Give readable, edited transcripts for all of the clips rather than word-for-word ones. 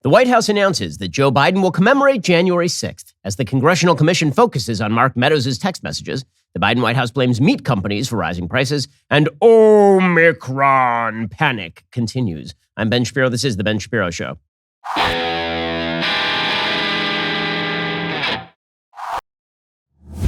The White House announces that Joe Biden will commemorate January 6th. As the Congressional Commission focuses on Mark Meadows' text messages, the Biden White House blames meat companies for rising prices, and Omicron panic continues. I'm Ben Shapiro. This is The Ben Shapiro Show.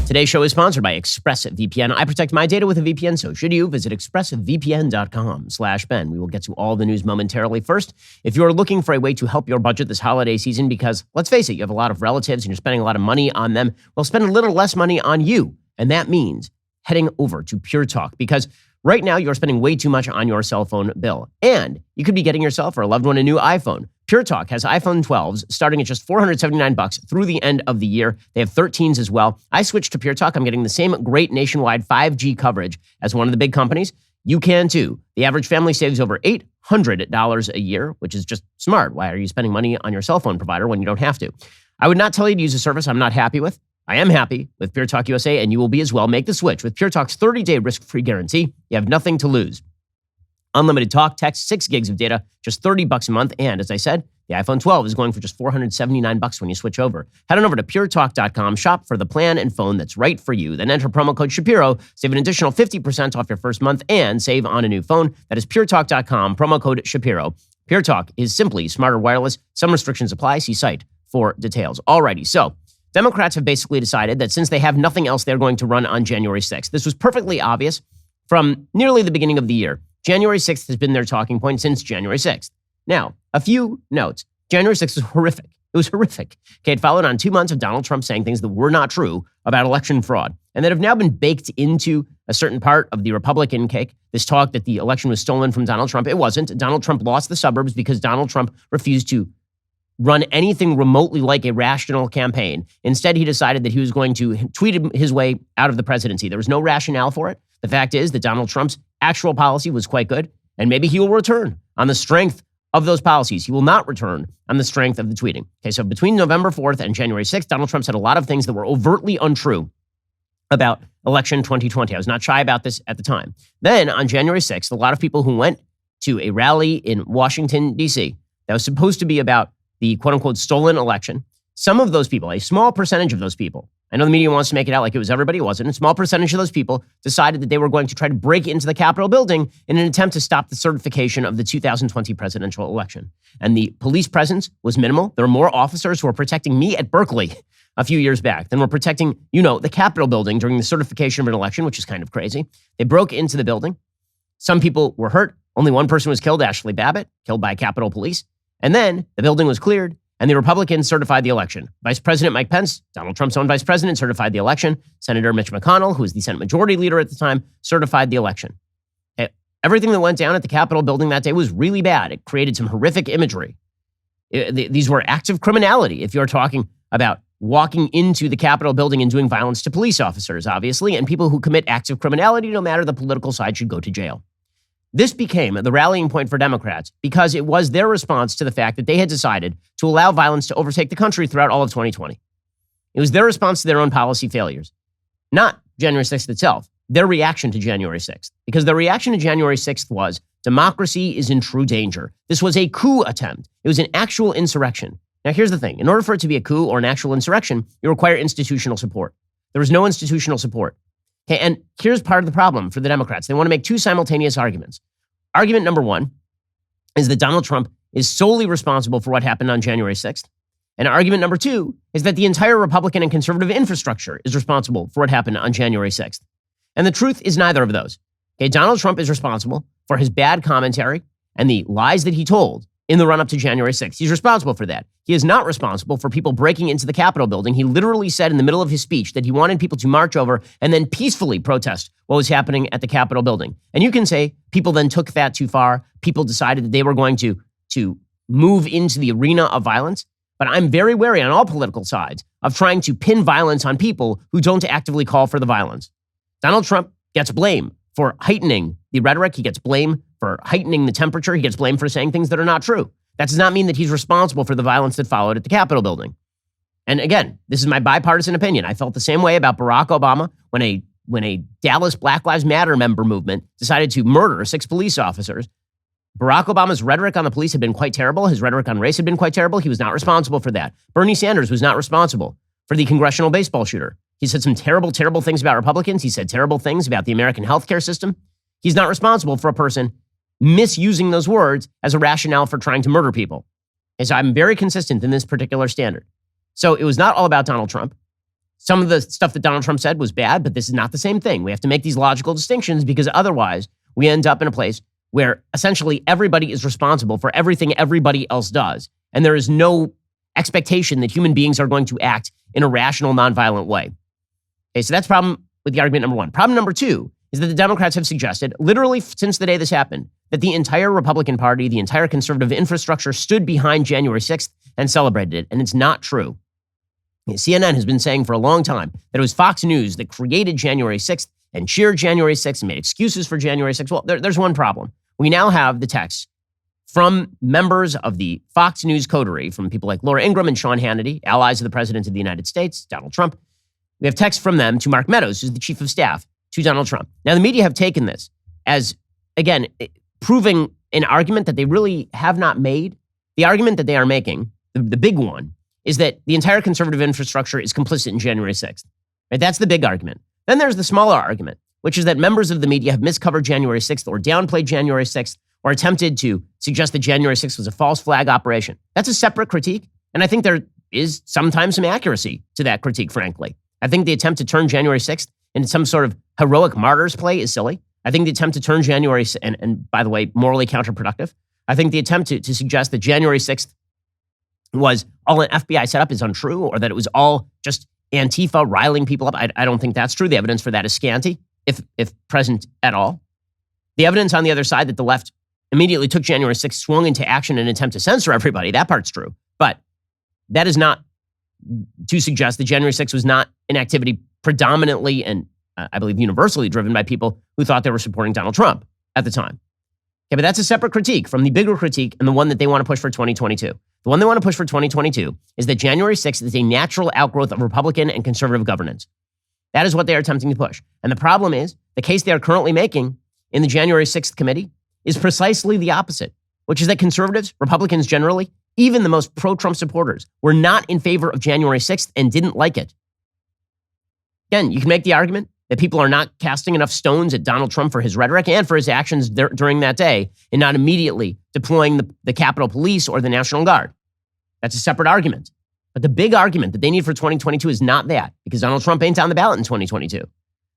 Today's show is sponsored by ExpressVPN. I protect my data with a VPN, so should you. Visit expressvpn.com/Ben. We will get to all the news momentarily. First, if you're looking for a way to help your budget this holiday season, because let's face it, you have a lot of relatives and you're spending a lot of money on them, well, spend a little less money on you. And that means heading over to Pure Talk, because right now you're spending way too much on your cell phone bill. And you could be getting yourself or a loved one a new iPhone. Pure Talk has iPhone 12s starting at just $479 through the end of the year. They have 13s as well. I switched to Pure Talk. I'm getting the same great nationwide 5G coverage as one of the big companies. You can too. The average family saves over $800 a year, which is just smart. Why are you spending money on your cell phone provider when you don't have to? I would not tell you to use a service I'm not happy with. I am happy with Pure Talk USA, and you will be as well. Make the switch with Pure Talk's 30-day risk-free guarantee. You have nothing to lose. Unlimited talk, text, 6 gigs of data, just $30 a month. And as I said, the iPhone 12 is going for just $479 when you switch over. Head on over to puretalk.com, shop for the plan and phone that's right for you. Then enter promo code Shapiro, save an additional 50% off your first month, and save on a new phone. That is puretalk.com, promo code Shapiro. Pure Talk is simply smarter wireless. Some restrictions apply. See site for details. Alrighty, so Democrats have basically decided that since they have nothing else, they're going to run on January 6th. This was perfectly obvious from nearly the beginning of the year. January 6th has been their talking point since January 6th. Now, a few notes. January 6th was horrific. It was horrific. Okay, it followed on 2 months of Donald Trump saying things that were not true about election fraud and that have now been baked into a certain part of the Republican cake. This talk that the election was stolen from Donald Trump. It wasn't. Donald Trump lost the suburbs because Donald Trump refused to run anything remotely like a rational campaign. Instead, he decided that he was going to tweet his way out of the presidency. There was no rationale for it. The fact is that Donald Trump's actual policy was quite good, and maybe he will return on the strength of those policies. He will not return on the strength of the tweeting. Okay, so between November 4th and January 6th, Donald Trump said a lot of things that were overtly untrue about election 2020. I was not shy about this at the time. Then on January 6th, a lot of people who went to a rally in Washington, D.C. that was supposed to be about the quote-unquote stolen election, some of those people, a small percentage of those people, I know the media wants to make it out like it was everybody, it wasn't. A small percentage of those people decided that they were going to try to break into the Capitol building in an attempt to stop the certification of the 2020 presidential election. And the police presence was minimal. There were more officers who were protecting me at Berkeley a few years back than were protecting, the Capitol building during the certification of an election, which is kind of crazy. They broke into the building. Some people were hurt. Only one person was killed, Ashley Babbitt, killed by Capitol Police. And then the building was cleared, and the Republicans certified the election. Vice President Mike Pence, Donald Trump's own vice president, certified the election. Senator Mitch McConnell, who was the Senate Majority Leader at the time, certified the election. Everything that went down at the Capitol building that day was really bad. It created some horrific imagery. These were acts of criminality, if you're talking about walking into the Capitol building and doing violence to police officers, obviously, and people who commit acts of criminality, no matter the political side, should go to jail. This became the rallying point for Democrats because it was their response to the fact that they had decided to allow violence to overtake the country throughout all of 2020. It was their response to their own policy failures, not January 6th itself, their reaction to January 6th. Because their reaction to January 6th was democracy is in true danger. This was a coup attempt. It was an actual insurrection. Now, here's the thing. In order for it to be a coup or an actual insurrection, you require institutional support. There was no institutional support. Okay, and here's part of the problem for the Democrats. They want to make two simultaneous arguments. Argument number one is that Donald Trump is solely responsible for what happened on January 6th. And argument number two is that the entire Republican and conservative infrastructure is responsible for what happened on January 6th. And the truth is neither of those. Okay, Donald Trump is responsible for his bad commentary and the lies that he told in the run-up to January 6th. He's responsible for that. He is not responsible for people breaking into the Capitol building. He literally said in the middle of his speech that he wanted people to march over and then peacefully protest what was happening at the Capitol building. And you can say people then took that too far. People decided that they were going to move into the arena of violence. But I'm very wary on all political sides of trying to pin violence on people who don't actively call for the violence. Donald Trump gets blame for heightening the rhetoric. He gets blame for heightening the temperature. He gets blamed for saying things that are not true. That does not mean that he's responsible for the violence that followed at the Capitol building. And again, this is my bipartisan opinion. I felt the same way about Barack Obama when a Dallas Black Lives Matter member movement decided to murder 6 police officers Barack Obama's rhetoric on the police had been quite terrible. His rhetoric on race had been quite terrible. He was not responsible for that. Bernie Sanders was not responsible for the congressional baseball shooter. He said some terrible, terrible things about Republicans. He said terrible things about the American healthcare system. He's not responsible for a person misusing those words as a rationale for trying to murder people. And so I'm very consistent in this particular standard. So it was not all about Donald Trump. Some of the stuff that Donald Trump said was bad, but this is not the same thing. We have to make these logical distinctions because otherwise we end up in a place where essentially everybody is responsible for everything everybody else does. And there is no expectation that human beings are going to act in a rational, nonviolent way. Okay, so that's problem with the argument number one. Problem number two is that the Democrats have suggested, literally since the day this happened, that the entire Republican Party, the entire conservative infrastructure stood behind January 6th and celebrated it. And it's not true. CNN has been saying for a long time that it was Fox News that created January 6th and cheered January 6th and made excuses for January 6th. Well, there's one problem. We now have the text from members of the Fox News coterie, from people like Laura Ingraham and Sean Hannity, allies of the President of the United States, Donald Trump. We have text from them to Mark Meadows, who's the chief of staff to Donald Trump. Now, the media have taken this as, again, proving an argument that they really have not made. The argument that they are making, the big one, is that the entire conservative infrastructure is complicit in January 6th. Right? That's the big argument. Then there's the smaller argument, which is that members of the media have miscovered January 6th or downplayed January 6th or attempted to suggest that January 6th was a false flag operation. That's a separate critique, and I think there is sometimes some accuracy to that critique, frankly. I think the attempt to turn January 6th into some sort of heroic martyrs play is silly. I think the attempt to turn January, and by the way, morally counterproductive. I think the attempt to suggest that January 6th was all an FBI setup is untrue, or that it was all just Antifa riling people up. I don't think that's true. The evidence for that is scanty, if present at all. The evidence on the other side that the left immediately took January 6th, swung into action in an attempt to censor everybody, that part's true. But that is not to suggest that January 6th was not an activity predominantly and I believe universally driven by people who thought they were supporting Donald Trump at the time. Okay, but that's a separate critique from the bigger critique and the one that they want to push for 2022. The one they want to push for 2022 is that January 6th is a natural outgrowth of Republican and conservative governance. That is what they are attempting to push. And the problem is, the case they are currently making in the January 6th committee is precisely the opposite, which is that conservatives, Republicans generally, even the most pro-Trump supporters, were not in favor of January 6th and didn't like it. Again, you can make the argument that people are not casting enough stones at Donald Trump for his rhetoric and for his actions during that day and not immediately deploying the Capitol Police or the National Guard. That's a separate argument. But the big argument that they need for 2022 is not that, because Donald Trump ain't on the ballot in 2022.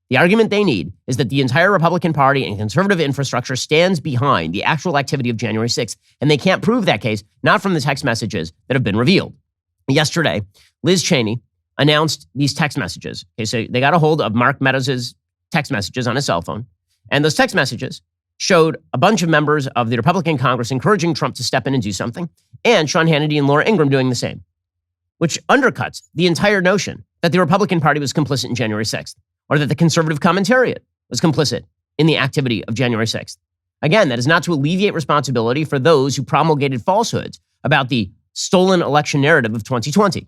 The argument they need is that the entire Republican Party and conservative infrastructure stands behind the actual activity of January 6th, and they can't prove that case, not from the text messages that have been revealed. Yesterday, Liz Cheney announced these text messages. Okay, so they got a hold of Mark Meadows' text messages on his cell phone, and those text messages showed a bunch of members of the Republican Congress encouraging Trump to step in and do something, and Sean Hannity and Laura Ingraham doing the same, which undercuts the entire notion that the Republican Party was complicit in January 6th, or that the conservative commentariat was complicit in the activity of January 6th. Again, that is not to alleviate responsibility for those who promulgated falsehoods about the stolen election narrative of 2020.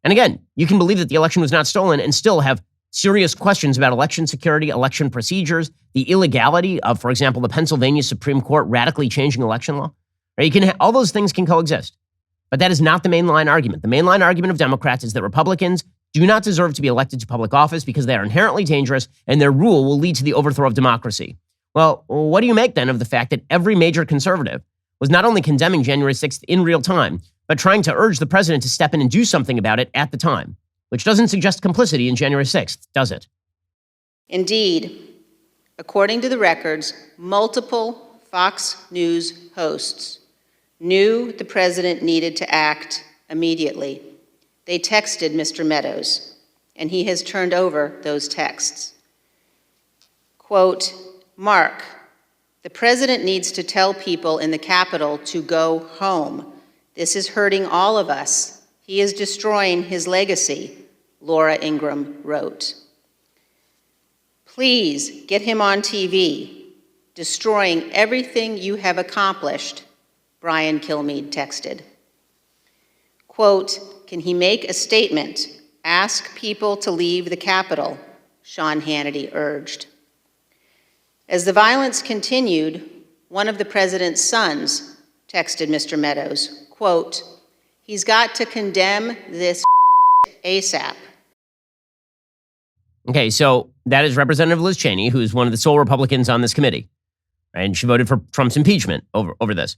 And again, you can believe that the election was not stolen and still have serious questions about election security, election procedures, the illegality of, for example, the Pennsylvania Supreme Court radically changing election law. Right? All those things can coexist. But that is not the mainline argument. The mainline argument of Democrats is that Republicans do not deserve to be elected to public office because they are inherently dangerous and their rule will lead to the overthrow of democracy. Well, what do you make then of the fact that every major conservative was not only condemning January 6th in real time, but trying to urge the president to step in and do something about it at the time, which doesn't suggest complicity in January 6th, does it? Indeed, according to the records, multiple Fox News hosts knew the president needed to act immediately. They texted Mr. Meadows, and he has turned over those texts. Quote, Mark, the president needs to tell people in the Capitol to go home. This is hurting all of us. He is destroying his legacy, Laura Ingraham wrote. Please get him on TV. Destroying everything you have accomplished, Brian Kilmeade texted. Quote, can he make a statement? Ask people to leave the Capitol, Sean Hannity urged. As the violence continued, one of the president's sons texted Mr. Meadows, quote, "He's got to condemn this ASAP." Okay, so that is Representative Liz Cheney, who is one of the sole Republicans on this committee. Right? And she voted for Trump's impeachment over this.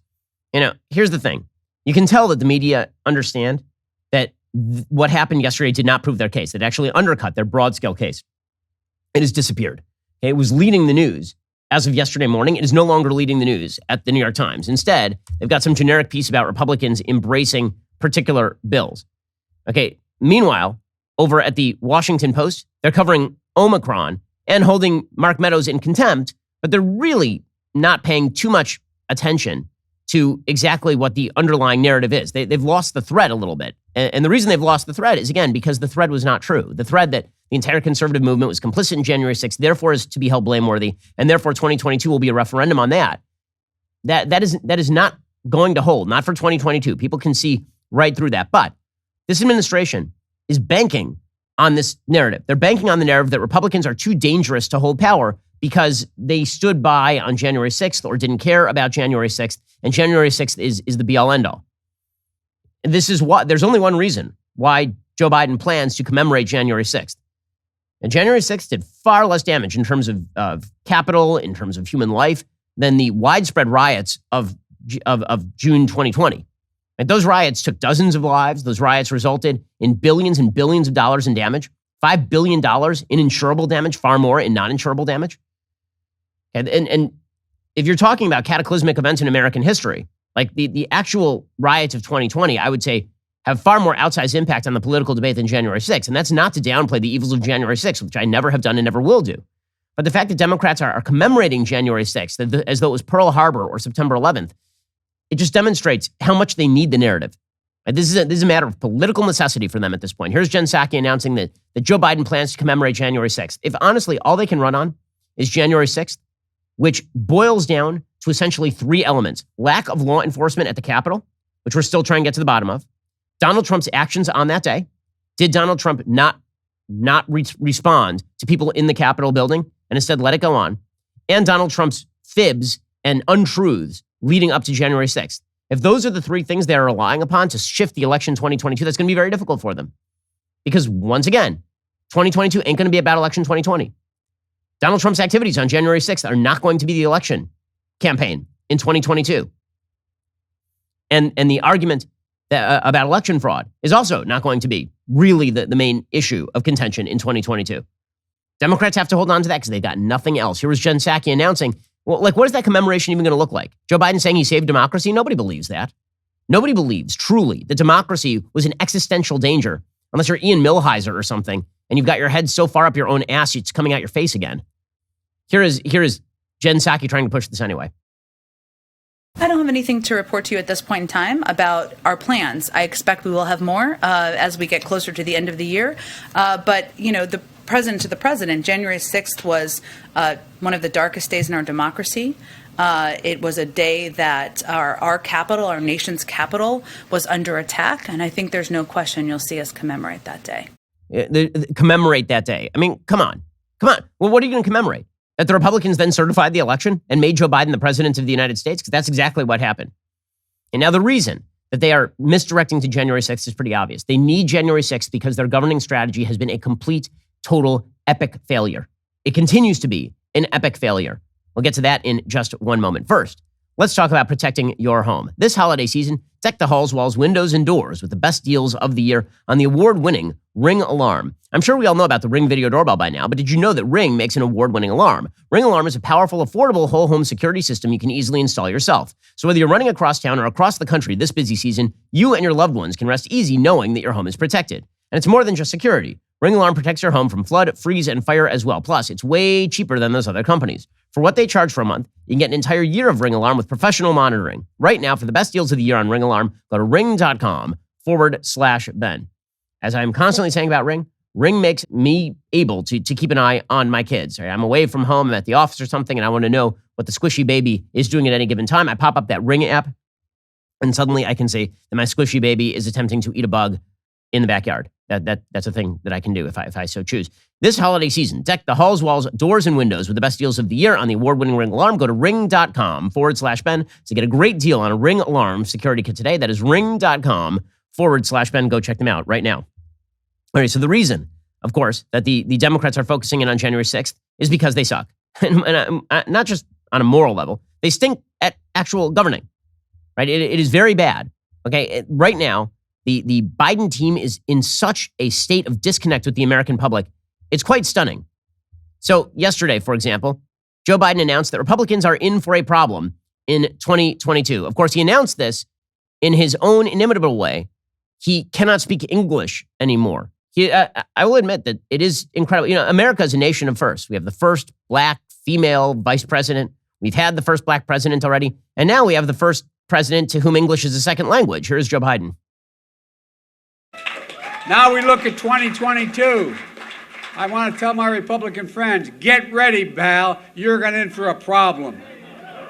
Here's the thing. You can tell that the media understand that what happened yesterday did not prove their case. It actually undercut their broad-scale case. It has disappeared. Okay, it was leading the news as of yesterday morning. It is no longer leading the news at the New York Times. Instead, they've got some generic piece about Republicans embracing particular bills. Okay, meanwhile, over at the Washington Post, they're covering Omicron and holding Mark Meadows in contempt, but they're really not paying too much attention to exactly what the underlying narrative is. They've lost the thread a little bit. And the reason they've lost the thread is, again, because the thread was not true. The thread that the entire conservative movement was complicit in January 6th, therefore is to be held blameworthy, and therefore 2022 will be a referendum on that. That is not going to hold, not for 2022. People can see right through that. But this administration is banking on this narrative. They're banking on the narrative that Republicans are too dangerous to hold power because they stood by on January 6th or didn't care about January 6th, and January 6th is the be-all, end-all. This is what, there's only one reason why Joe Biden plans to commemorate January 6th. And January 6th did far less damage in terms of capital, in terms of human life, than the widespread riots of June 2020. And those riots took dozens of lives. Those riots resulted in billions and billions of dollars in damage, $5 billion in insurable damage, far more in non-insurable damage. And if you're talking about cataclysmic events in American history, like the actual riots of 2020, I would say have far more outsized impact on the political debate than January 6th. And that's not to downplay the evils of January 6th, which I never have done and never will do. But the fact that Democrats are commemorating January 6th as though it was Pearl Harbor or September 11th, it just demonstrates how much they need the narrative. This is a matter of political necessity for them at this point. Here's Jen Psaki announcing that Joe Biden plans to commemorate January 6th. If honestly, all they can run on is January 6th, which boils down to essentially three elements: lack of law enforcement at the Capitol, which we're still trying to get to the bottom of; Donald Trump's actions on that day. Did Donald Trump not respond to people in the Capitol building and instead let it go on? And Donald Trump's fibs and untruths leading up to January 6th. If those are the three things they're relying upon to shift the election 2022, that's going to be very difficult for them. Because once again, 2022 ain't going to be about election 2020. Donald Trump's activities on January 6th are not going to be the election campaign in 2022. And the argument about election fraud is also not going to be really the main issue of contention in 2022. Democrats have to hold on to that because they've got nothing else. Here was Jen Psaki announcing, well, what is that commemoration even going to look like? Joe Biden saying he saved democracy? Nobody believes that. Nobody believes, truly, that democracy was in existential danger, unless you're Ian Millhiser or something, and you've got your head so far up your own ass, it's coming out your face again. Here is Jen Psaki trying to push this anyway. I don't have anything to report to you at this point in time about our plans. I expect we will have more as we get closer to the end of the year. But, the president, January 6th was one of the darkest days in our democracy. It was a day that our capital, our nation's capital, was under attack. And I think there's no question you'll see us commemorate that day. Commemorate that day. I mean, come on. Well, what are you going to commemorate? That the Republicans then certified the election and made Joe Biden the president of the United States? Because that's exactly what happened. And now the reason that they are misdirecting to January 6th is pretty obvious. They need January 6th because their governing strategy has been a complete, total, epic failure. It continues to be an epic failure. We'll get to that in just one moment. First, let's talk about protecting your home. This holiday season, deck the halls, walls, windows, and doors with the best deals of the year on the award-winning Ring Alarm. I'm sure we all know about the Ring video doorbell by now, but did you know that Ring makes an award-winning alarm? Ring Alarm is a powerful, affordable whole home security system you can easily install yourself. So whether you're running across town or across the country this busy season, you and your loved ones can rest easy knowing that your home is protected. And it's more than just security. Ring Alarm protects your home from flood, freeze, and fire as well. Plus, it's way cheaper than those other companies. For what they charge for a month, you can get an entire year of Ring Alarm with professional monitoring. Right now, for the best deals of the year on Ring Alarm, go to ring.com/Ben. As I'm constantly saying about Ring, Ring makes me able to keep an eye on my kids. Right? I'm away from home, I'm at the office or something, and I want to know what the squishy baby is doing at any given time. I pop up that Ring app, and suddenly I can say that my squishy baby is attempting to eat a bug in the backyard. That's a thing that I can do if I so choose. This holiday season, deck the halls, walls, doors, and windows with the best deals of the year on the award-winning Ring alarm. Go to ring.com/Ben to get a great deal on a Ring alarm security kit today. That is ring.com/Ben. Go check them out right now. All right, so the reason, of course, that the Democrats are focusing in on January 6th is because they suck. and not just on a moral level. They stink at actual governing, right? It is very bad, okay? Right now, the Biden team is in such a state of disconnect with the American public. It's quite stunning. So yesterday, for example, Joe Biden announced that Republicans are in for a problem in 2022. Of course, he announced this in his own inimitable way. He cannot speak English anymore. I will admit that it is incredible. You know, America is a nation of firsts. We have the first black female vice president. We've had the first black president already. And now we have the first president to whom English is a second language. Here's Joe Biden. Now we look at 2022. I want to tell my Republican friends, get ready, pal. You're going in for a problem.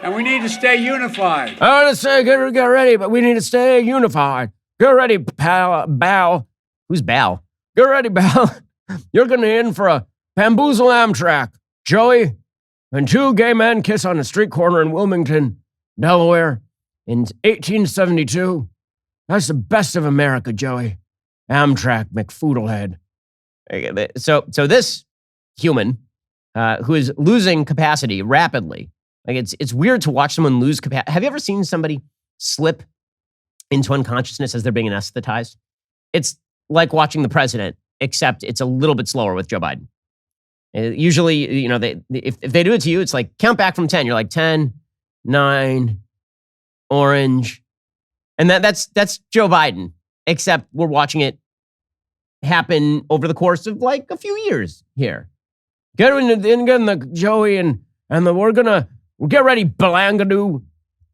And we need to stay unified. I want to say get ready, but we need to stay unified. Get ready, pal. Bow. Who's Bow? Get ready, Bow. You're going in for a bamboozle Amtrak, Joey. When two gay men kiss on a street corner in Wilmington, Delaware, in 1872. That's the best of America, Joey. Amtrak McFoodlehead. So this human who is losing capacity rapidly, like it's weird to watch someone lose capacity. Have you ever seen somebody slip into unconsciousness as they're being anesthetized? It's like watching the president, except it's a little bit slower with Joe Biden. Usually, you know, if they do it to you, it's like count back from 10. You're like 10, 9, orange. And that's Joe Biden, except we're watching it happen over the course of like a few years here. Get in the Joey and we'll get ready, Belangadoo.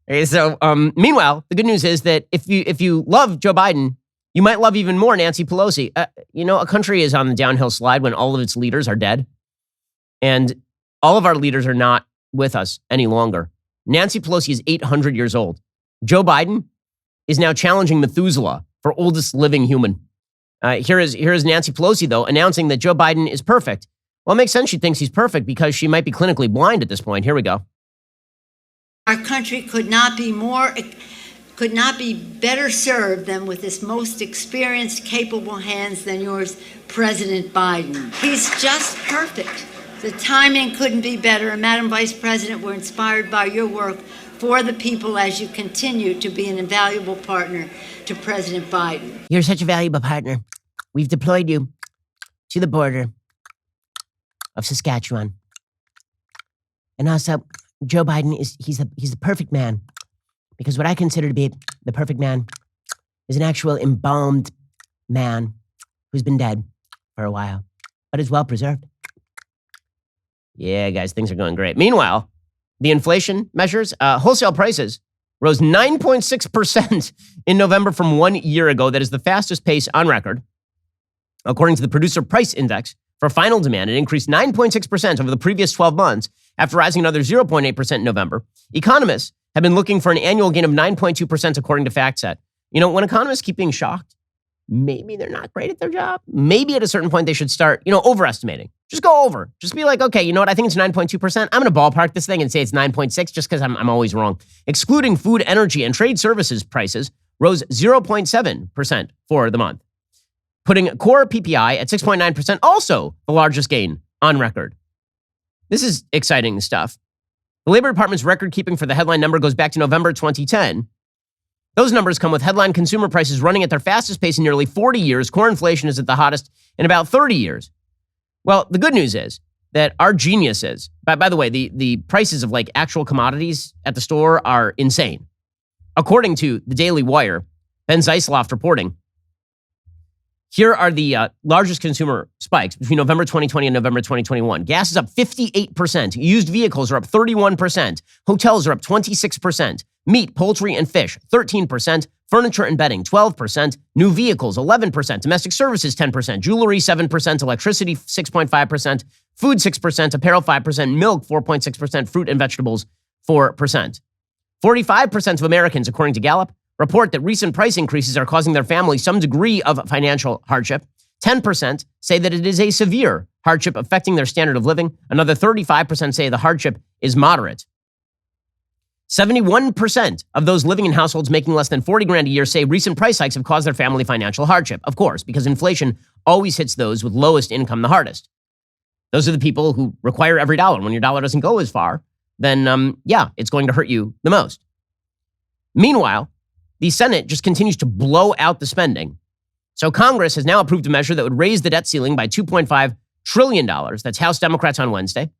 Okay, so meanwhile, the good news is that if you love Joe Biden, you might love even more Nancy Pelosi. You know, a country is on the downhill slide when all of its leaders are dead. And all of our leaders are not with us any longer. Nancy Pelosi is 800 years old. Joe Biden is now challenging Methuselah for oldest living human. Here is Nancy Pelosi, though, announcing that Joe Biden is perfect. Well, it makes sense she thinks he's perfect because she might be clinically blind at this point. Here we go. Our country could not be better served than with this most experienced, capable hands than yours, President Biden. He's just perfect. The timing couldn't be better. And Madam Vice President, we're inspired by your work for the people as you continue to be an invaluable partner to President Biden. You're such a valuable partner. We've deployed you to the border of Saskatchewan. And also, Joe Biden he's the perfect man. Because what I consider to be the perfect man is an actual embalmed man who's been dead for a while, but is well preserved. Yeah, guys, things are going great. Meanwhile, the inflation measures, wholesale prices rose 9.6% in November from 1 year ago. That is the fastest pace on record. According to the Producer Price Index, for final demand, it increased 9.6% over the previous 12 months after rising another 0.8% in November. Economists have been looking for an annual gain of 9.2% according to FactSet. You know, when economists keep being shocked, maybe they're not great at their job. Maybe at a certain point they should start, overestimating. Just go over. Just be like, okay, you know what? I think it's 9.2%. I'm going to ballpark this thing and say it's 9.6 just because I'm always wrong. Excluding food, energy, and trade services prices rose 0.7% for the month, putting core PPI at 6.9%, also the largest gain on record. This is exciting stuff. The Labor Department's record keeping for the headline number goes back to November 2010. Those numbers come with headline consumer prices running at their fastest pace in nearly 40 years. Core inflation is at the hottest in about 30 years. Well, the good news is that our geniuses, by the way, the prices of like actual commodities at the store are insane. According to the Daily Wire, Ben Zeisloft reporting, here are the largest consumer spikes between November 2020 and November 2021. Gas is up 58%. Used vehicles are up 31%. Hotels are up 26%. Meat, poultry, and fish, 13%. Furniture and bedding, 12%. New vehicles, 11%. Domestic services, 10%. Jewelry, 7%. Electricity, 6.5%. Food, 6%. Apparel, 5%. Milk, 4.6%. Fruit and vegetables, 4%. 45% of Americans, according to Gallup, report that recent price increases are causing their family some degree of financial hardship. 10% say that it is a severe hardship affecting their standard of living. Another 35% say the hardship is moderate. 71% of those living in households making less than 40 grand a year say recent price hikes have caused their family financial hardship. Of course, because inflation always hits those with lowest income the hardest. Those are the people who require every dollar. When your dollar doesn't go as far, then it's going to hurt you the most. Meanwhile, the Senate just continues to blow out the spending. So Congress has now approved a measure that would raise the debt ceiling by $2.5 trillion. That's House Democrats on Wednesday.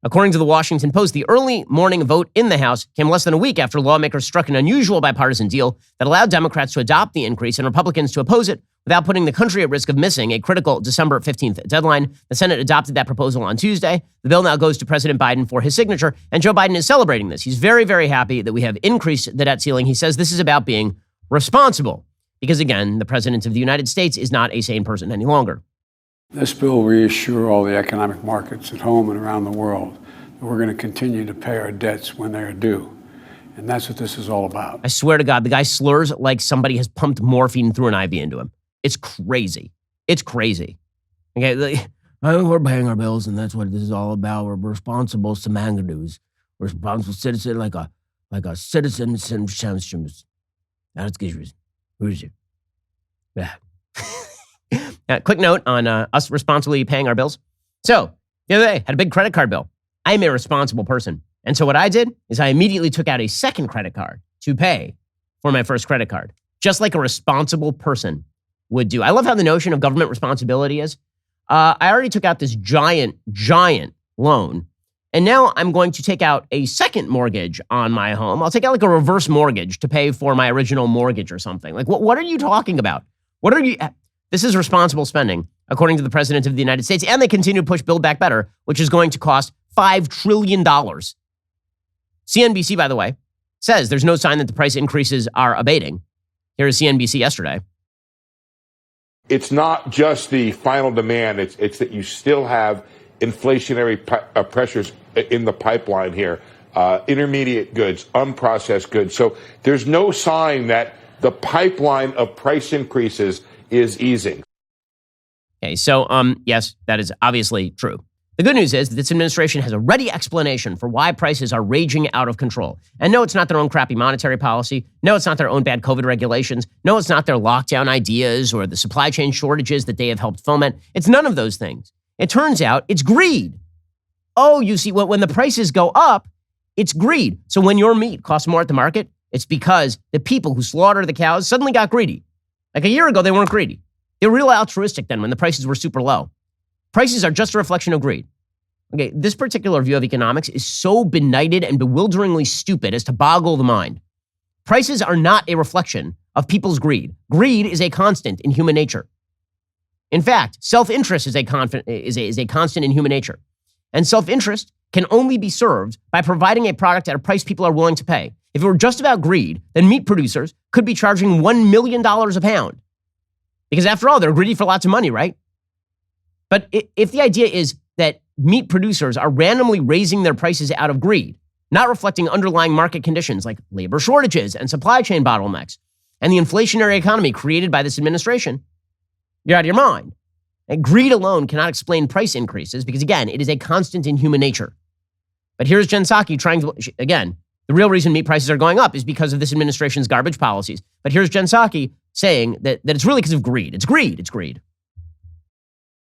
According to the Washington Post, the early morning vote in the House came less than a week after lawmakers struck an unusual bipartisan deal that allowed Democrats to adopt the increase and Republicans to oppose it without putting the country at risk of missing a critical December 15th deadline. The Senate adopted that proposal on Tuesday. The bill now goes to President Biden for his signature, and Joe Biden is celebrating this. He's very, very happy that we have increased the debt ceiling. He says this is about being responsible because, again, the President of the United States is not a sane person any longer. This bill will reassure all the economic markets at home and around the world that we're going to continue to pay our debts when they are due. And that's what this is all about. I swear to God, the guy slurs like somebody has pumped morphine through an IV into him. It's crazy. It's crazy. Okay, we're paying our bills, and that's what this is all about. We're responsible Samangadoos. We're responsible citizen like a citizen. That's good. Who's you? Yeah. Quick note on us responsibly paying our bills. So the other day, had a big credit card bill. I'm a responsible person. And so what I did is I immediately took out a second credit card to pay for my first credit card, just like a responsible person would do. I love how the notion of government responsibility is. I already took out this giant loan, and now I'm going to take out a second mortgage on my home. I'll take out like a reverse mortgage to pay for my original mortgage or something. Like, what are you talking about? This is responsible spending, according to the President of the United States, and they continue to push Build Back Better, which is going to cost $5 trillion. CNBC, by the way, says there's no sign that the price increases are abating. Here is CNBC yesterday. It's not just the final demand. It's that you still have inflationary pressures in the pipeline here, intermediate goods, unprocessed goods. So there's no sign that the pipeline of price increases is easing. Okay, so yes, that is obviously true. The good news is that this administration has a ready explanation for why prices are raging out of control. And no, it's not their own crappy monetary policy. No, it's not their own bad COVID regulations. No, it's not their lockdown ideas or the supply chain shortages that they have helped foment. It's none of those things. It turns out it's greed. Oh, you see, when the prices go up, it's greed. So when your meat costs more at the market, it's because the people who slaughter the cows suddenly got greedy. Like a year ago, they weren't greedy. They were real altruistic then when the prices were super low. Prices are just a reflection of greed. Okay, this particular view of economics is so benighted and bewilderingly stupid as to boggle the mind. Prices are not a reflection of people's greed. Greed is a constant in human nature. In fact, self-interest is a constant in human nature. And self-interest can only be served by providing a product at a price people are willing to pay. If it were just about greed, then meat producers could be charging $1 million a pound. Because after all, they're greedy for lots of money, right? But if the idea is that meat producers are randomly raising their prices out of greed, not reflecting underlying market conditions like labor shortages and supply chain bottlenecks, and the inflationary economy created by this administration, you're out of your mind. And greed alone cannot explain price increases because, again, it is a constant in human nature. But here's Jen Psaki trying to, again, the real reason meat prices are going up is because of this administration's garbage policies. But here's Jen Psaki saying that it's really because of greed. It's greed. It's greed.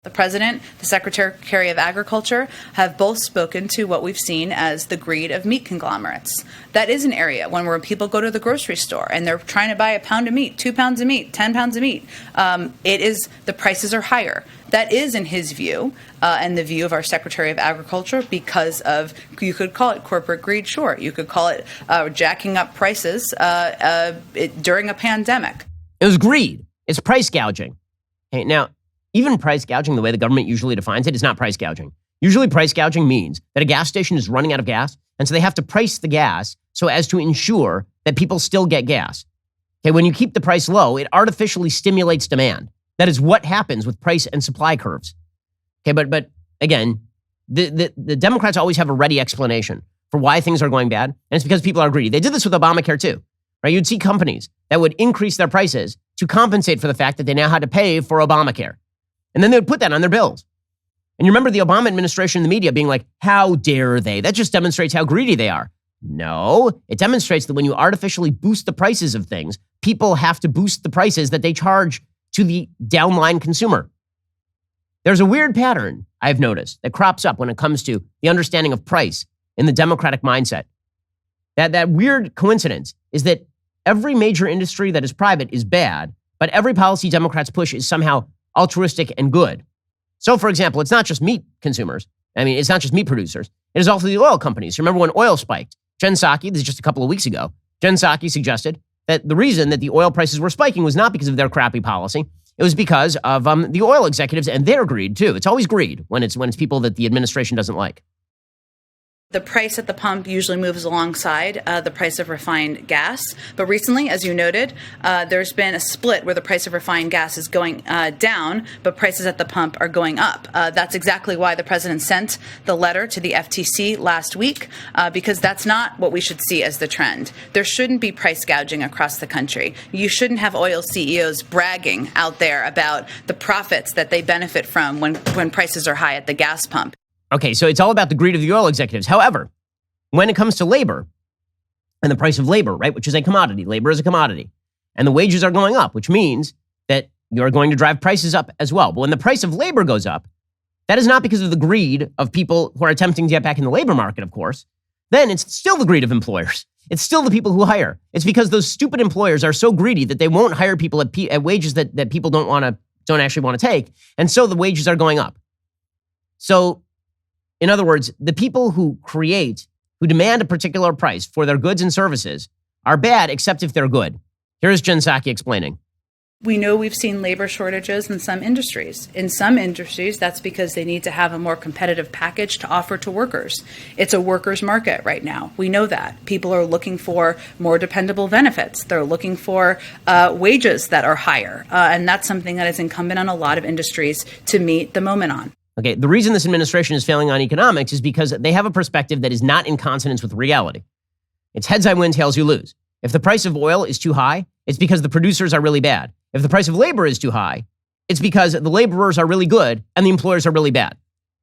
The President, the Secretary of Agriculture have both spoken to what we've seen as the greed of meat conglomerates. That is an area where people go to the grocery store and they're trying to buy a pound of meat, 2 pounds of meat, 10 pounds of meat. The prices are higher. That is, in his view, and the view of our Secretary of Agriculture, because of, you could call it corporate greed, sure. You could call it jacking up prices during a pandemic. It was greed. It's price gouging. Okay, now, even price gouging, the way the government usually defines it, is not price gouging. Usually price gouging means that a gas station is running out of gas, and so they have to price the gas so as to ensure that people still get gas. Okay, when you keep the price low, it artificially stimulates demand. That is what happens with price and supply curves. Okay, but again, the Democrats always have a ready explanation for why things are going bad, and it's because people are greedy. They did this with Obamacare too. right? You'd see companies that would increase their prices to compensate for the fact that they now had to pay for Obamacare. And then they would put that on their bills. And you remember the Obama administration and the media being like, how dare they? That just demonstrates how greedy they are. No, it demonstrates that when you artificially boost the prices of things, people have to boost the prices that they charge to the downline consumer. There's a weird pattern I've noticed that crops up when it comes to the understanding of price in the Democratic mindset. That weird coincidence is that every major industry that is private is bad, but every policy Democrats push is somehow altruistic and good. So, for example, it's not just meat consumers. I mean, it's not just meat producers. It is also the oil companies. Remember when oil spiked? Jen Psaki, this is just a couple of weeks ago, Jen Psaki suggested that the reason that the oil prices were spiking was not because of their crappy policy. It was because of the oil executives and their greed, too. It's always greed when it's people that the administration doesn't like. The price at the pump usually moves alongside the price of refined gas. But recently, as you noted, there's been a split where the price of refined gas is going down, but prices at the pump are going up. That's exactly why the president sent the letter to the FTC last week, because that's not what we should see as the trend. There shouldn't be price gouging across the country. You shouldn't have oil CEOs bragging out there about the profits that they benefit from when prices are high at the gas pump. Okay, so it's all about the greed of the oil executives. However, when it comes to labor and the price of labor, right, which is a commodity, labor is a commodity, and the wages are going up, which means that you're going to drive prices up as well. But when the price of labor goes up, that is not because of the greed of people who are attempting to get back in the labor market, of course. Then it's still the greed of employers. It's still the people who hire. It's because those stupid employers are so greedy that they won't hire people at wages that people don't actually want to take, and so the wages are going up. So, in other words, the people who demand a particular price for their goods and services are bad, except if they're good. Here's Jen Psaki explaining. We know we've seen labor shortages in some industries. In some industries, that's because they need to have a more competitive package to offer to workers. It's a workers' market right now. We know that. People are looking for more dependable benefits. They're looking for wages that are higher. And that's something that is incumbent on a lot of industries to meet the moment on. Okay, the reason this administration is failing on economics is because they have a perspective that is not in consonance with reality. It's heads I win, tails you lose. If the price of oil is too high, it's because the producers are really bad. If the price of labor is too high, it's because the laborers are really good and the employers are really bad.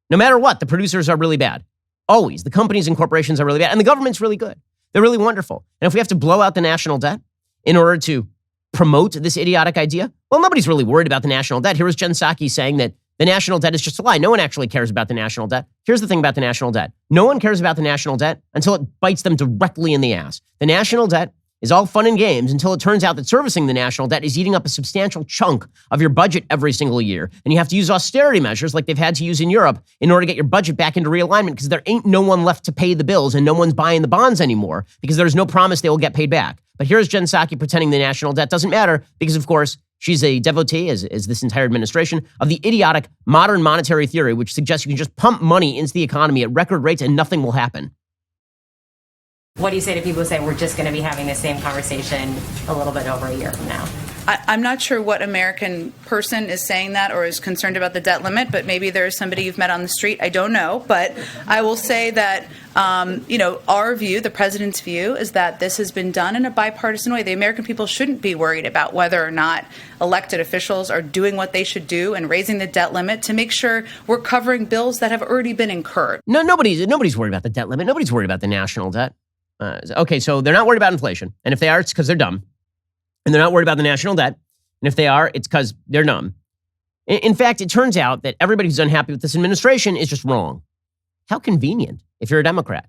No matter what, the producers are really bad. Always. The companies and corporations are really bad. And the government's really good. They're really wonderful. And if we have to blow out the national debt in order to promote this idiotic idea, well, nobody's really worried about the national debt. Here was Jen Psaki saying that the national debt is just a lie. No one actually cares about the national debt. Here's the thing about the national debt. No one cares about the national debt until it bites them directly in the ass. The national debt is all fun and games until it turns out that servicing the national debt is eating up a substantial chunk of your budget every single year. And you have to use austerity measures like they've had to use in Europe in order to get your budget back into realignment because there ain't no one left to pay the bills and no one's buying the bonds anymore because there's no promise they will get paid back. But here's Jen Psaki pretending the national debt doesn't matter because, of course, she's a devotee, as this entire administration, of the idiotic modern monetary theory, which suggests you can just pump money into the economy at record rates and nothing will happen. What do you say to people who say we're just going to be having the same conversation a little bit over a year from now? I'm not sure what American person is saying that or is concerned about the debt limit, but maybe there's somebody you've met on the street. I don't know. But I will say that, our view, the president's view, is that this has been done in a bipartisan way. The American people shouldn't be worried about whether or not elected officials are doing what they should do and raising the debt limit to make sure we're covering bills that have already been incurred. No, nobody's worried about the debt limit. Nobody's worried about the national debt. Okay, so they're not worried about inflation. And if they are, it's because they're dumb. And they're not worried about the national debt. And if they are, it's because they're dumb. In fact, it turns out that everybody who's unhappy with this administration is just wrong. How convenient if you're a Democrat.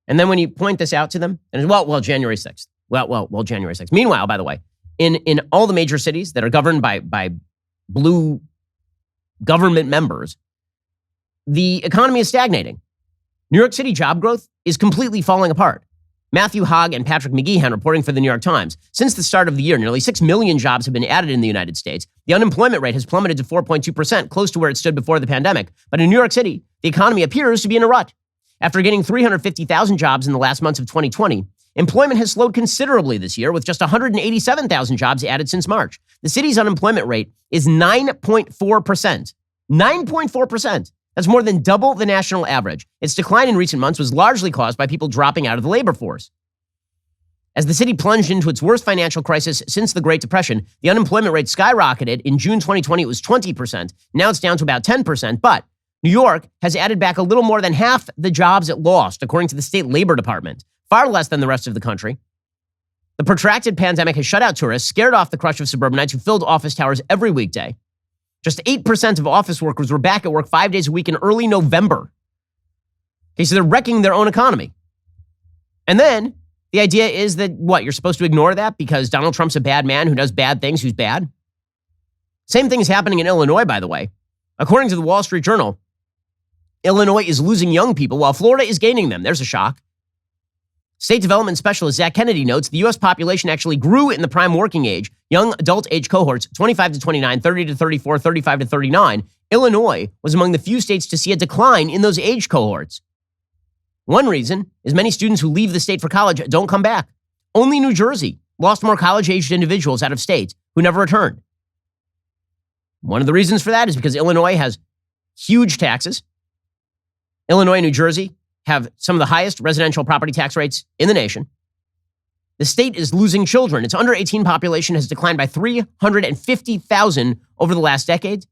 And then when you point this out to them, and well, January 6th. Well, January 6th. Meanwhile, by the way, in all the major cities that are governed by blue government members, the economy is stagnating. New York City job growth is completely falling apart. Matthew Hogg and Patrick McGeehan reporting for the New York Times. Since the start of the year, nearly 6 million jobs have been added in the United States. The unemployment rate has plummeted to 4.2%, close to where it stood before the pandemic. But in New York City, the economy appears to be in a rut. After getting 350,000 jobs in the last months of 2020, employment has slowed considerably this year, with just 187,000 jobs added since March. The city's unemployment rate is 9.4%. 9.4%. That's more than double the national average. Its decline in recent months was largely caused by people dropping out of the labor force. As the city plunged into its worst financial crisis since the Great Depression, the unemployment rate skyrocketed. In June 2020, it was 20%. Now it's down to about 10%. But New York has added back a little more than half the jobs it lost, according to the state labor department, far less than the rest of the country. The protracted pandemic has shut out tourists, scared off the crush of suburbanites who filled office towers every weekday. Just 8% of office workers were back at work 5 days a week in early November. Okay, so they're wrecking their own economy. And then the idea is that, what, you're supposed to ignore that because Donald Trump's a bad man who does bad things, who's bad? Same thing is happening in Illinois, by the way. According to the Wall Street Journal, Illinois is losing young people while Florida is gaining them. There's a shock. State Development Specialist Zach Kennedy notes the U.S. population actually grew in the prime working age, young adult age cohorts, 25 to 29, 30 to 34, 35 to 39. Illinois was among the few states to see a decline in those age cohorts. One reason is many students who leave the state for college don't come back. Only New Jersey lost more college-aged individuals out of state who never returned. One of the reasons for that is because Illinois has huge taxes. Illinois and New Jersey have some of the highest residential property tax rates in the nation. The state is losing children. Its under 18 population has declined by 350,000 over the last decade.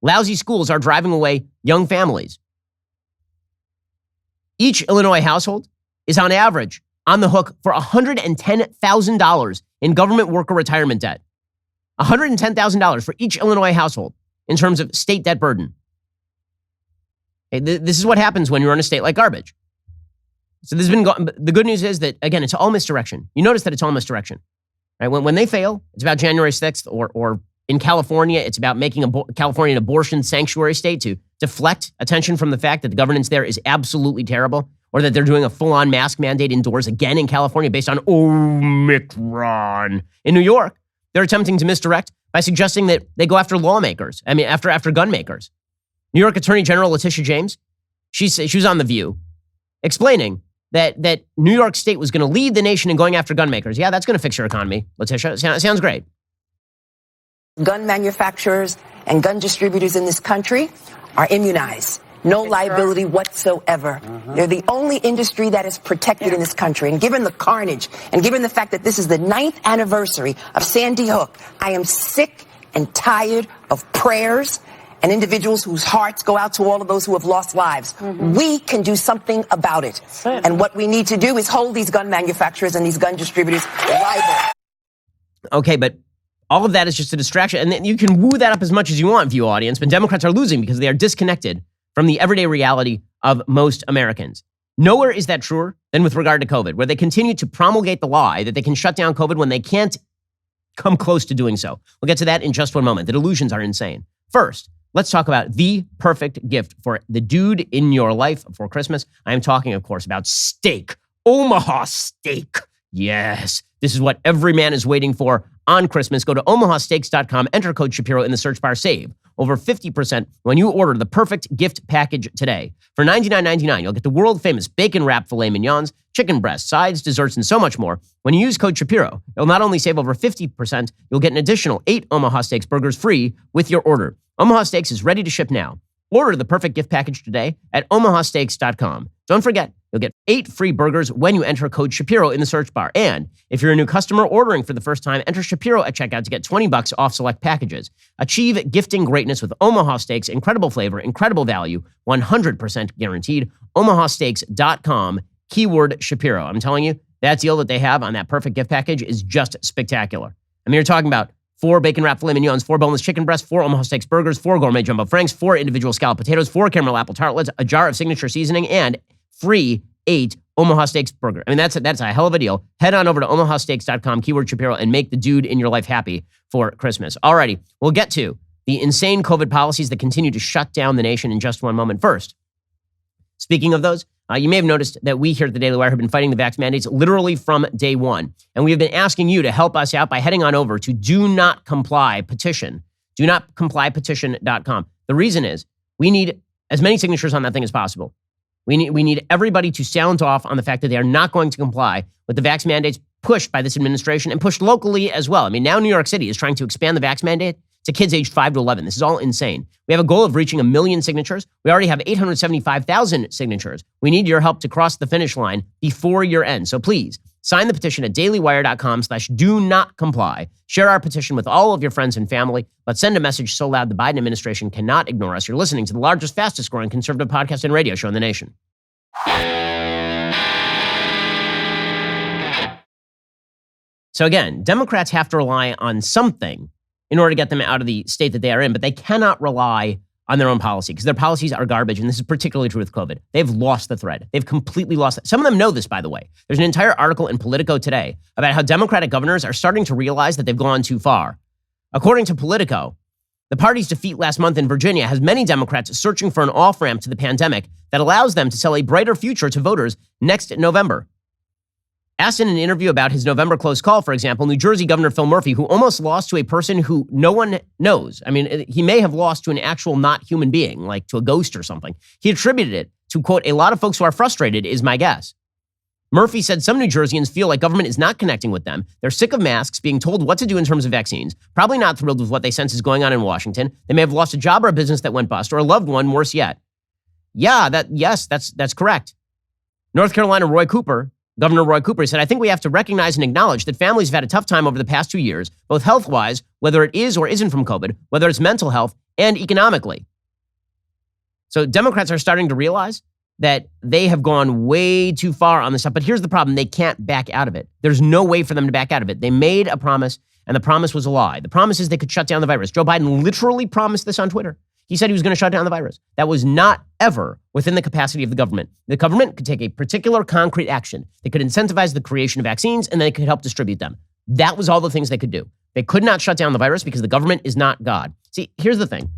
Lousy schools are driving away young families. Each Illinois household is on average on the hook for $110,000 in government worker retirement debt. $110,000 for each Illinois household in terms of state debt burden. This is what happens when you run a state like garbage. So the good news is that, again, it's all misdirection. You notice that it's all misdirection. Right? When they fail, it's about January 6th, or in California, it's about making California an abortion sanctuary state to deflect attention from the fact that the governance there is absolutely terrible, or that they're doing a full-on mask mandate indoors again in California based on Omicron. In New York, they're attempting to misdirect by suggesting that they go after lawmakers. I mean, after gun makers. New York Attorney General Letitia James, she was on The View, explaining that New York State was going to lead the nation in going after gun makers. Yeah, that's going to fix your economy, Letitia. Sounds great. Gun manufacturers and gun distributors in this country are immunized. No liability whatsoever. They're the only industry that is protected in this country. And given the carnage, and given the fact that this is the 9th anniversary of Sandy Hook, I am sick and tired of prayers and individuals whose hearts go out to all of those who have lost lives. We can do something about it. And what we need to do is hold these gun manufacturers and these gun distributors liable. Okay, but all of that is just a distraction. And then you can woo that up as much as you want, view audience, but Democrats are losing because they are disconnected from the everyday reality of most Americans. Nowhere is that truer than with regard to COVID, where they continue to promulgate the lie that they can shut down COVID when they can't come close to doing so. We'll get to that in just one moment. The delusions are insane. First, let's talk about the perfect gift for the dude in your life for Christmas. I am talking, of course, about steak. Omaha steak. Yes, this is what every man is waiting for on Christmas. Go to omahasteaks.com, enter code Shapiro in the search bar, save over 50% when you order the perfect gift package today. For $99.99, you'll get the world-famous bacon-wrapped filet mignons, chicken breasts, sides, desserts, and so much more. When you use code Shapiro, you'll not only save over 50%, you'll get an additional 8 Omaha Steaks burgers free with your order. Omaha Steaks is ready to ship now. Order the perfect gift package today at omahasteaks.com. Don't forget, you'll get 8 free burgers when you enter code Shapiro in the search bar. And if you're a new customer ordering for the first time, enter Shapiro at checkout to get $20 off select packages. Achieve gifting greatness with Omaha Steaks. Incredible flavor, incredible value, 100% guaranteed. omahasteaks.com, keyword Shapiro. I'm telling you, that deal that they have on that perfect gift package is just spectacular. I mean, you're talking about 4 bacon-wrapped filet mignons, 4 boneless chicken breasts, 4 Omaha Steaks burgers, 4 gourmet jumbo franks, 4 individual scalloped potatoes, 4 caramel apple tartlets, a jar of signature seasoning, and free 8 Omaha Steaks burger. I mean, that's a hell of a deal. Head on over to omahasteaks.com, keyword Shapiro, and make the dude in your life happy for Christmas. Alrighty, we'll get to the insane COVID policies that continue to shut down the nation in just one moment. First, speaking of those, you may have noticed that we here at the Daily Wire have been fighting the vax mandates literally from day one. And we have been asking you to help us out by heading on over to Do Not Comply Petition, donotcomplypetition.com. The reason is we need as many signatures on that thing as possible. We need everybody to sound off on the fact that they are not going to comply with the vax mandates pushed by this administration and pushed locally as well. I mean, now New York City is trying to expand the vax mandate to kids aged 5 to 11. This is all insane. We have a goal of reaching 1 million signatures. We already have 875,000 signatures. We need your help to cross the finish line before year end. So please Sign the petition at dailywire.com/do-not-comply. Share our petition with all of your friends and family. Let's send a message so loud the Biden administration cannot ignore us. You're listening to the largest, fastest growing conservative podcast and radio show in the nation. So again, Democrats have to rely on something in order to get them out of the state that they are in, but they cannot rely on their own policy because their policies are garbage, and this is particularly true with COVID. They've lost the thread. They've completely lost it. Some of them know this, by the way. There's an entire article in Politico today about how Democratic governors are starting to realize that they've gone too far. According to Politico, the party's defeat last month in Virginia has many Democrats searching for an off-ramp to the pandemic that allows them to sell a brighter future to voters next November. Asked in an interview about his November close call, for example, New Jersey Governor Phil Murphy, who almost lost to a person who no one knows. I mean, he may have lost to an actual not human being, like to a ghost or something. He attributed it to, quote, a lot of folks who are frustrated is my guess. Murphy said some New Jerseyans feel like government is not connecting with them. They're sick of masks, being told what to do in terms of vaccines, probably not thrilled with what they sense is going on in Washington. They may have lost a job or a business that went bust, or a loved one, worse yet. Yeah, that's correct. North Carolina Governor Roy Cooper said, I think we have to recognize and acknowledge that families have had a tough time over the past 2 years, both health-wise, whether it is or isn't from COVID, whether it's mental health, and economically. So Democrats are starting to realize that they have gone way too far on this stuff. But here's the problem. They can't back out of it. There's no way for them to back out of it. They made a promise, and the promise was a lie. The promise is they could shut down the virus. Joe Biden literally promised this on Twitter. He said he was going to shut down the virus. That was not ever within the capacity of the government. The government could take a particular concrete action. They could incentivize the creation of vaccines, and they could help distribute them. That was all the things they could do. They could not shut down the virus because the government is not God. See, here's the thing.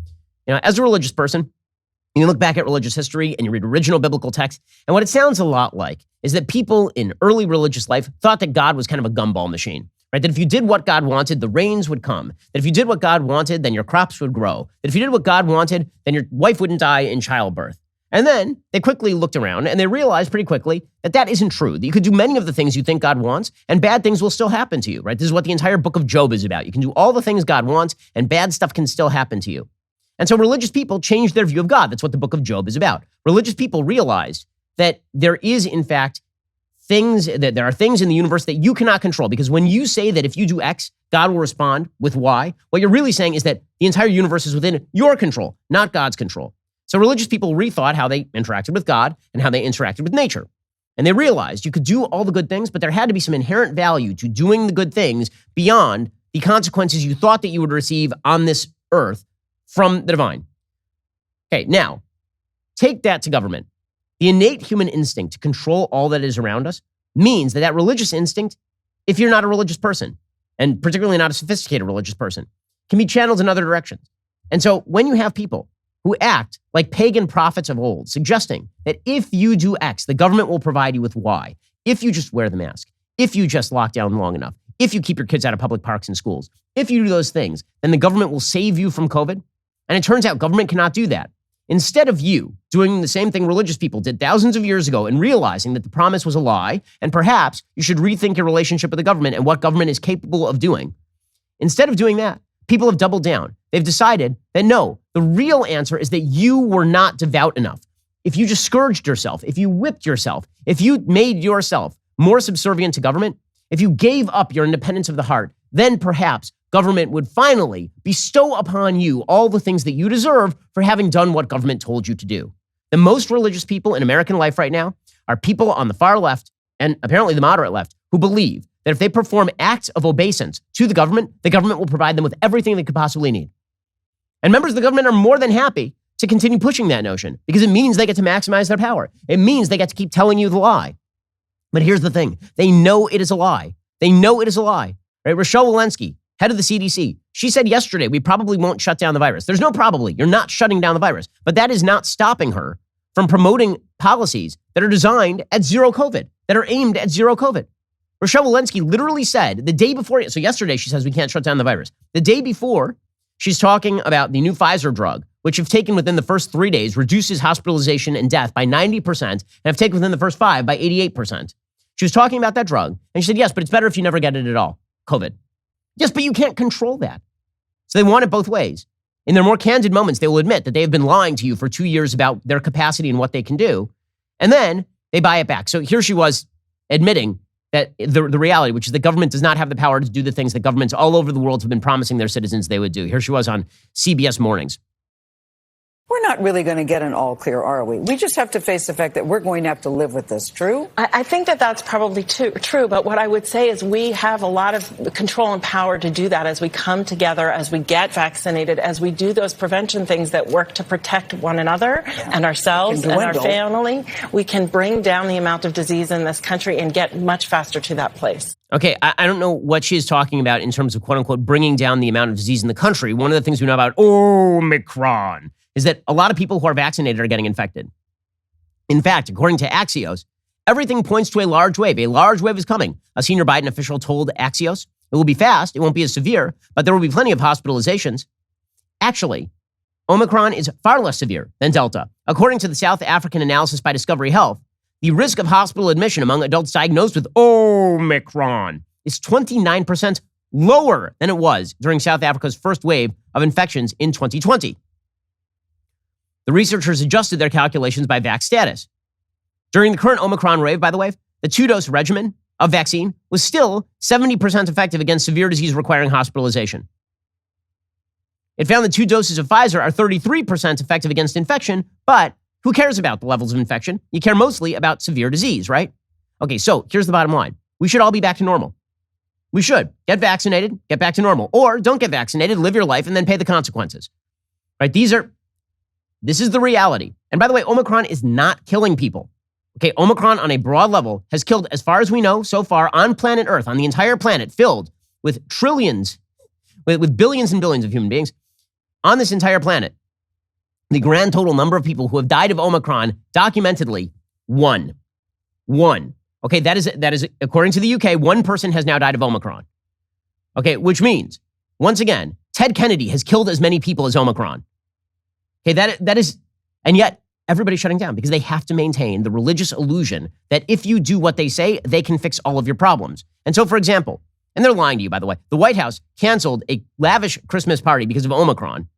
As a religious person, you look back at religious history and you read original biblical texts, and what it sounds a lot like is that people in early religious life thought that God was kind of a gumball machine. Right? That if you did what God wanted, the rains would come. That if you did what God wanted, then your crops would grow. That if you did what God wanted, then your wife wouldn't die in childbirth. And then they quickly looked around and they realized pretty quickly that that isn't true. That you could do many of the things you think God wants and bad things will still happen to you, right? This is what the entire book of Job is about. You can do all the things God wants and bad stuff can still happen to you. And so religious people changed their view of God. That's what the book of Job is about. Religious people realized that there is, in fact, there are things in the universe that you cannot control, because when you say that if you do X, God will respond with Y, what you're really saying is that the entire universe is within your control, not God's control. So religious people rethought how they interacted with God and how they interacted with nature. And they realized you could do all the good things, but there had to be some inherent value to doing the good things beyond the consequences you thought that you would receive on this earth from the divine. Okay, now, take that to government. The innate human instinct to control all that is around us means that religious instinct, if you're not a religious person, and particularly not a sophisticated religious person, can be channeled in other directions. And so when you have people who act like pagan prophets of old, suggesting that if you do X, the government will provide you with Y, if you just wear the mask, if you just lock down long enough, if you keep your kids out of public parks and schools, if you do those things, then the government will save you from COVID. And it turns out government cannot do that. Instead of you doing the same thing religious people did thousands of years ago and realizing that the promise was a lie, and perhaps you should rethink your relationship with the government and what government is capable of doing. Instead of doing that, people have doubled down. They've decided that no, the real answer is that you were not devout enough. If you just scourged yourself, if you whipped yourself, if you made yourself more subservient to government, if you gave up your independence of the heart, then perhaps government would finally bestow upon you all the things that you deserve for having done what government told you to do. The most religious people in American life right now are people on the far left and apparently the moderate left who believe that if they perform acts of obeisance to the government will provide them with everything they could possibly need. And members of the government are more than happy to continue pushing that notion because it means they get to maximize their power. It means they get to keep telling you the lie. But here's the thing. They know it is a lie. They know it is a lie. Right? Rochelle Walensky, head of the CDC, she said yesterday, we probably won't shut down the virus. There's no probably. You're not shutting down the virus. But that is not stopping her from promoting policies that are designed at zero COVID, that are aimed at zero COVID. Rochelle Walensky literally said the day before, so yesterday she says we can't shut down the virus. The day before, she's talking about the new Pfizer drug, which if taken within the first 3 days, reduces hospitalization and death by 90%, and if taken within the first 5 by 88%. She was talking about that drug, and she said, yes, but it's better if you never get it at all, COVID. Yes, but you can't control that. So they want it both ways. In their more candid moments, they will admit that they have been lying to you for 2 years about their capacity and what they can do. And then they buy it back. So here she was admitting that the reality, which is the government does not have the power to do the things that governments all over the world have been promising their citizens they would do. Here she was on CBS Mornings. We're not really going to get an all clear, are we? We just have to face the fact that we're going to have to live with this. True? I think that that's probably true. But what I would say is we have a lot of control and power to do that as we come together, as we get vaccinated, as we do those prevention things that work to protect one another and ourselves and our family. We can bring down the amount of disease in this country and get much faster to that place. Okay, I don't know what she's talking about in terms of, quote unquote, bringing down the amount of disease in the country. One of the things we know about Omicron is that a lot of people who are vaccinated are getting infected. In fact, according to Axios, everything points to a large wave. A large wave is coming. A senior Biden official told Axios it will be fast, it won't be as severe, but there will be plenty of hospitalizations. Actually, Omicron is far less severe than Delta. According to the South African analysis by Discovery Health, the risk of hospital admission among adults diagnosed with Omicron is 29% lower than it was during South Africa's first wave of infections in 2020. The researchers adjusted their calculations by vax status. During the current Omicron wave, by the way, the 2-dose regimen of vaccine was still 70% effective against severe disease requiring hospitalization. It found that 2 doses of Pfizer are 33% effective against infection, but who cares about the levels of infection? You care mostly about severe disease, right? Okay, so here's the bottom line. We should all be back to normal. We should. Get vaccinated, get back to normal. Or don't get vaccinated, live your life, and then pay the consequences. Right? This is the reality. And by the way, Omicron is not killing people. Okay, Omicron on a broad level has killed, as far as we know so far, on planet Earth, on the entire planet, filled with trillions, with billions and billions of human beings on this entire planet. The grand total number of people who have died of Omicron, documentedly, one. Okay, that is according to the UK, one person has now died of Omicron. Okay, which means, once again, Ted Kennedy has killed as many people as Omicron. Okay, that is, and yet everybody's shutting down because they have to maintain the religious illusion that if you do what they say, they can fix all of your problems. And so, for example, and they're lying to you, by the way, the White House canceled a lavish Christmas party because of Omicron.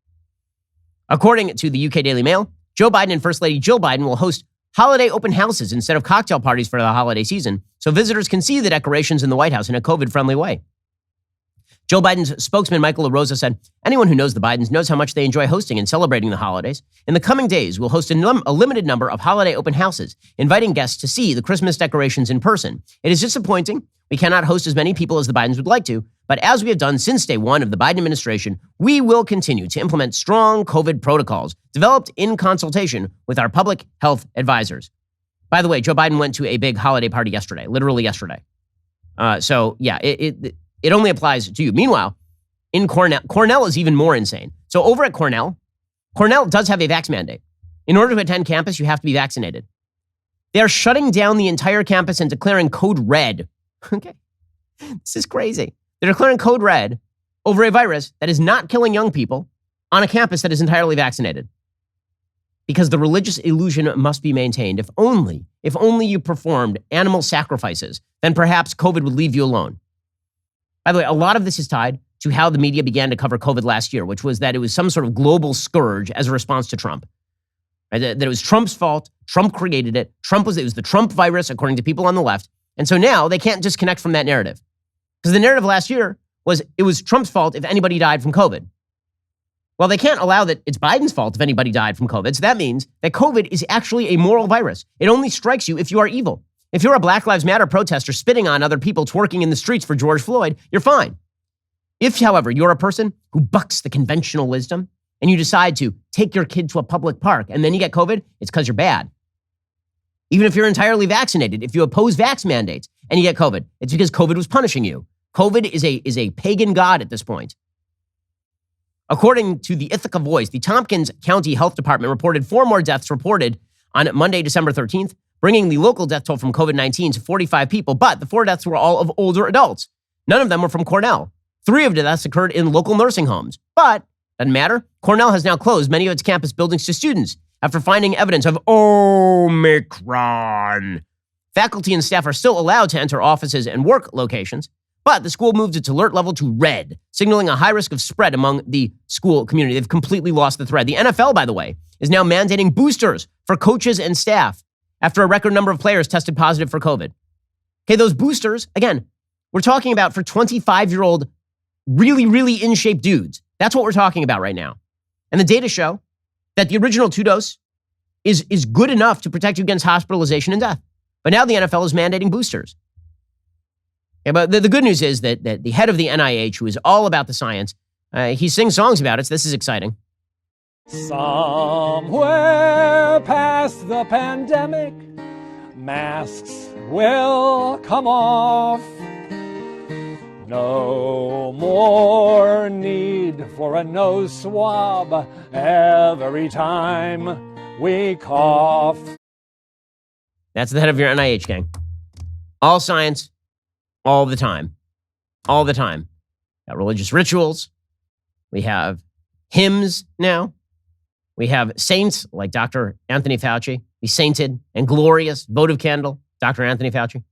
According to the UK Daily Mail, Joe Biden and First Lady Jill Biden will host holiday open houses instead of cocktail parties for the holiday season, so visitors can see the decorations in the White House in a COVID-friendly way. Joe Biden's spokesman, Michael LaRosa, said, anyone who knows the Bidens knows how much they enjoy hosting and celebrating the holidays. In the coming days, we'll host a limited number of holiday open houses, inviting guests to see the Christmas decorations in person. It is disappointing. We cannot host as many people as the Bidens would like to, but as we have done since day one of the Biden administration, we will continue to implement strong COVID protocols developed in consultation with our public health advisors. By the way, Joe Biden went to a big holiday party yesterday, literally yesterday. It only applies to you. Meanwhile, in Cornell is even more insane. So over at Cornell does have a vax mandate. In order to attend campus, you have to be vaccinated. They are shutting down the entire campus and declaring code red. Okay, this is crazy. They're declaring code red over a virus that is not killing young people on a campus that is entirely vaccinated. Because the religious illusion must be maintained. If only you performed animal sacrifices, then perhaps COVID would leave you alone. By the way, a lot of this is tied to how the media began to cover COVID last year, which was that it was some sort of global scourge as a response to Trump. Right? That it was Trump's fault. Trump created it. It was the Trump virus, according to people on the left. And so now they can't disconnect from that narrative. Because the narrative last year was it was Trump's fault if anybody died from COVID. Well, they can't allow that it's Biden's fault if anybody died from COVID. So that means that COVID is actually a moral virus. It only strikes you if you are evil. If you're a Black Lives Matter protester spitting on other people twerking in the streets for George Floyd, you're fine. If, however, you're a person who bucks the conventional wisdom and you decide to take your kid to a public park and then you get COVID, it's because you're bad. Even if you're entirely vaccinated, if you oppose vax mandates and you get COVID, it's because COVID was punishing you. COVID is a pagan god at this point. According to the Ithaca Voice, the Tompkins County Health Department reported 4 more deaths reported on Monday, December 13th, bringing the local death toll from COVID-19 to 45 people, but the 4 deaths were all of older adults. None of them were from Cornell. 3 of the deaths occurred in local nursing homes, but doesn't matter. Cornell has now closed many of its campus buildings to students after finding evidence of Omicron. Faculty and staff are still allowed to enter offices and work locations, but the school moved its alert level to red, signaling a high risk of spread among the school community. They've completely lost the thread. The NFL, by the way, is now mandating boosters for coaches and staff after a record number of players tested positive for COVID. Okay, those boosters, again, we're talking about for 25-year-old, really, really in shape dudes. That's what we're talking about right now. And the data show that the original 2-dose is good enough to protect you against hospitalization and death. But now the NFL is mandating boosters. Yeah, but the good news is that the head of the NIH, who is all about the science, he sings songs about it, so this is exciting. Somewhere past the pandemic, masks will come off. No more need for a nose swab every time we cough. That's the head of your NIH gang. All science, all the time. All the time. Got religious rituals. We have hymns now. We have saints like Dr. Anthony Fauci, the sainted and glorious votive candle, Dr. Anthony Fauci.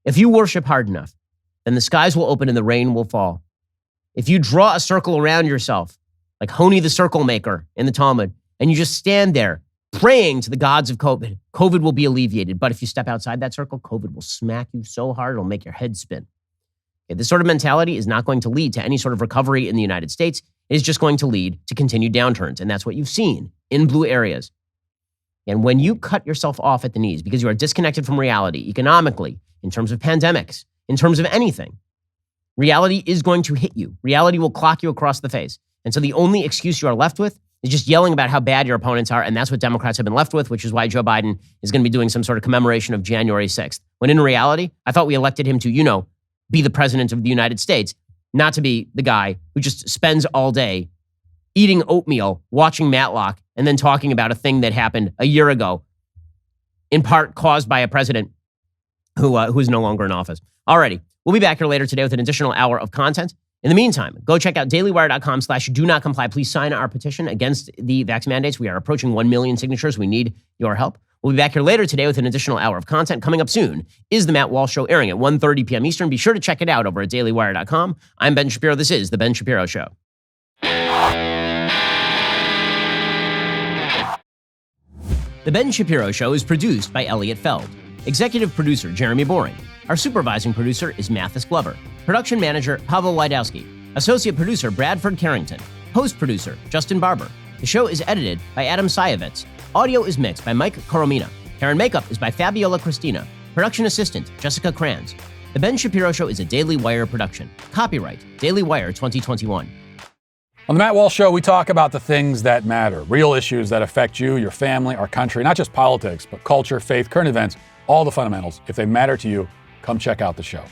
If you worship hard enough, then the skies will open and the rain will fall. If you draw a circle around yourself, like Honi the circle maker in the Talmud, and you just stand there praying to the gods of COVID, COVID will be alleviated. But if you step outside that circle, COVID will smack you so hard it'll make your head spin. Okay, this sort of mentality is not going to lead to any sort of recovery in the United States. It is just going to lead to continued downturns. And that's what you've seen in blue areas. And when you cut yourself off at the knees because you are disconnected from reality economically, in terms of pandemics, in terms of anything, reality is going to hit you. Reality will clock you across the face. And so the only excuse you are left with is just yelling about how bad your opponents are. And that's what Democrats have been left with, which is why Joe Biden is going to be doing some sort of commemoration of January 6th. When in reality, I thought we elected him to, be the president of the United States, not to be the guy who just spends all day eating oatmeal, watching Matlock, and then talking about a thing that happened a year ago, in part caused by a president who is no longer in office. Alrighty, we'll be back here later today with an additional hour of content. In the meantime, go check out dailywire.com/do-not-comply. Please sign our petition against the vax mandates. We are approaching 1 million signatures. We need your help. We'll be back here later today with an additional hour of content. Coming up soon is The Matt Walsh Show, airing at 1:30 p.m. Eastern. Be sure to check it out over at dailywire.com. I'm Ben Shapiro. This is The Ben Shapiro Show. The Ben Shapiro Show is produced by Elliot Feld. Executive producer, Jeremy Boring. Our supervising producer is Mathis Glover. Production manager, Pavel Wydowski. Associate producer, Bradford Carrington. Host producer, Justin Barber. The show is edited by Adam Sayevitz. Audio is mixed by Mike Coromina. Hair and makeup is by Fabiola Cristina. Production assistant, Jessica Kranz. The Ben Shapiro Show is a Daily Wire production. Copyright, Daily Wire 2021. On The Matt Walsh Show, we talk about the things that matter, real issues that affect you, your family, our country, not just politics, but culture, faith, current events, all the fundamentals. If they matter to you, come check out the show.